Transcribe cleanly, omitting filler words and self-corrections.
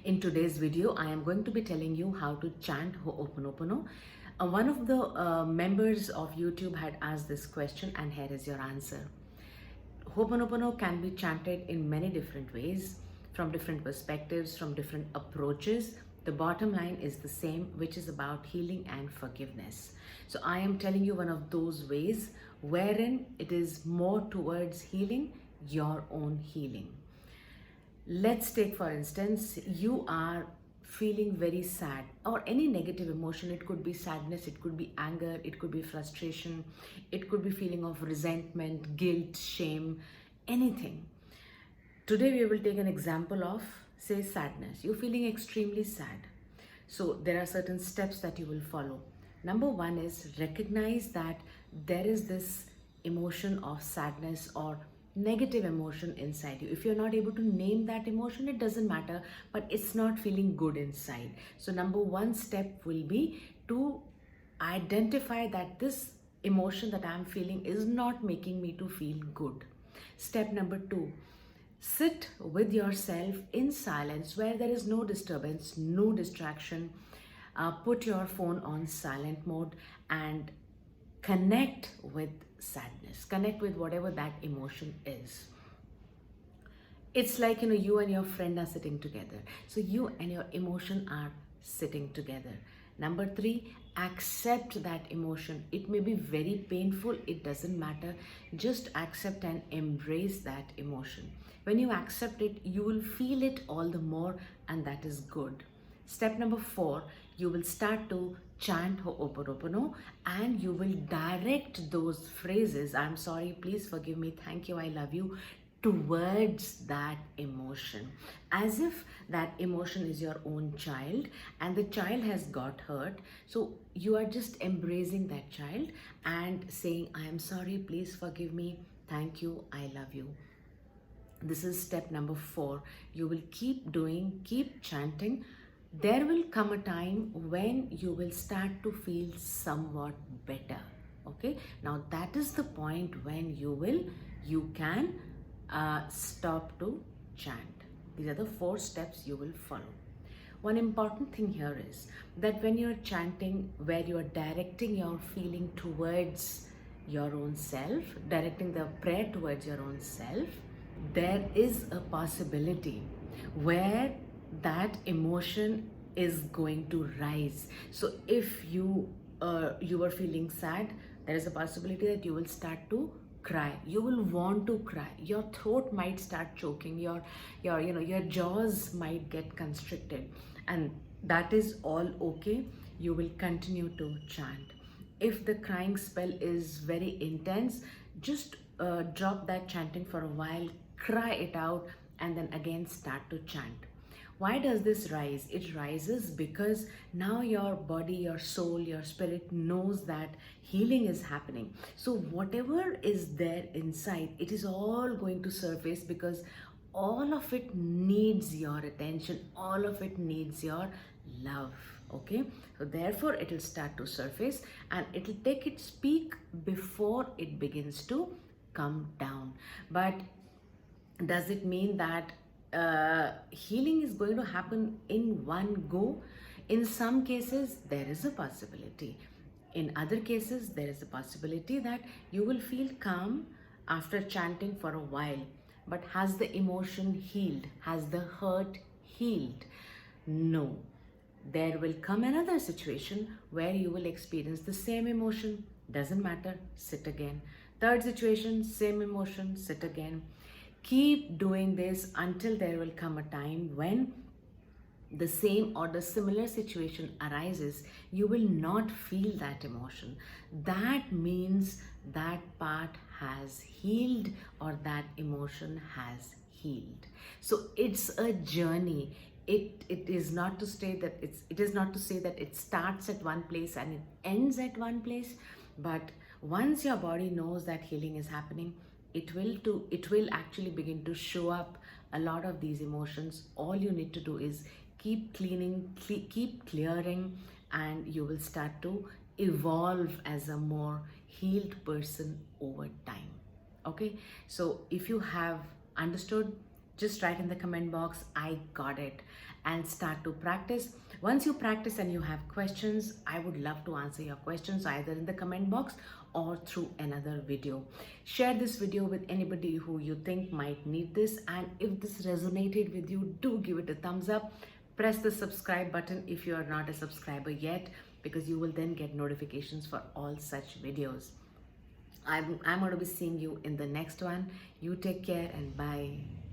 In today's video, I am going to be telling you how to chant Ho'oponopono. One of the members of YouTube had asked this question, and here is your answer. Ho'oponopono can be chanted in many different ways, from different perspectives, from different approaches. The bottom line is the same, which is about healing and forgiveness. So I am telling you one of those ways wherein it is more towards healing, your own healing. Let's take, for instance, you are feeling very sad or any negative emotion. It could be sadness, it could be anger, it could be frustration, it could be feeling of resentment, guilt, shame, anything. Today we will take an example of, say, sadness. You're feeling extremely sad. So there are certain steps that you will follow. Number one is recognize that there is this emotion of sadness or negative emotion inside you. If you're not able to name that emotion, it doesn't matter, but it's not feeling good inside. So number one step will be to identify that this emotion that I'm feeling is not making me to feel good. Step number two, sit with yourself in silence where there is no disturbance, no distraction. Put your phone on silent mode and connect with sadness, connect with whatever that emotion is. It's like, you and your friend are sitting together. So you and your emotion are sitting together. Number three, accept that emotion. It may be very painful, it doesn't matter. Just accept and embrace that emotion. When you accept it, you will feel it all the more, and that is good. Step number four, you will start to chant Ho'oponopono and you will direct those phrases, I'm sorry, please forgive me, thank you, I love you, towards that emotion, as if that emotion is your own child and the child has got hurt. So you are just embracing that child and saying, I am sorry, please forgive me, thank you, I love you. This is step number four. You will keep doing, keep chanting. There will come a time when you will start to feel somewhat better. Okay, now that is the point when you can stop to chant. These are the four steps you will follow. One important thing here is that when you're chanting, where you are directing your feeling towards your own self, directing the prayer towards your own self, there is a possibility where that emotion is going to rise. So if you are feeling sad, there is a possibility that you will start to cry. You will want to cry. Your throat might start choking. Your jaws might get constricted, and that is all okay. You will continue to chant. If the crying spell is very intense, just drop that chanting for a while, cry it out, and then again start to chant. Why does this rise? It rises because now your body, your soul, your spirit knows that healing is happening. So whatever is there inside, it is all going to surface because all of it needs your attention, all of it needs your love. Okay, so therefore it will start to surface and it will take its peak before it begins to come down. But does it mean that healing is going to happen in one go? In some cases, there is a possibility. In other cases, there is a possibility that you will feel calm after chanting for a while. But has the emotion healed? Has the hurt healed? No. There will come another situation where you will experience the same emotion. Doesn't matter, sit again. Third situation, same emotion, sit again. Keep doing this until there will come a time when the same or the similar situation arises. You will not feel that emotion. That means that part has healed or that emotion has healed. So it's a journey. It is not to say that it starts at one place and it ends at one place, but once your body knows that healing is happening, it will actually begin to show up a lot of these emotions. All you need to do is keep cleaning, keep clearing, and you will start to evolve as a more healed person over time. Okay, so if you have understood, just write in the comment box, I got it, and start to practice. Once you practice and you have questions, I would love to answer your questions either in the comment box or through another video. Share this video with anybody who you think might need this, and if this resonated with you, do give it a thumbs up. Press the subscribe button if you are not a subscriber yet, because you will then get notifications for all such videos. I'm going to be seeing you in the next one. You take care and bye.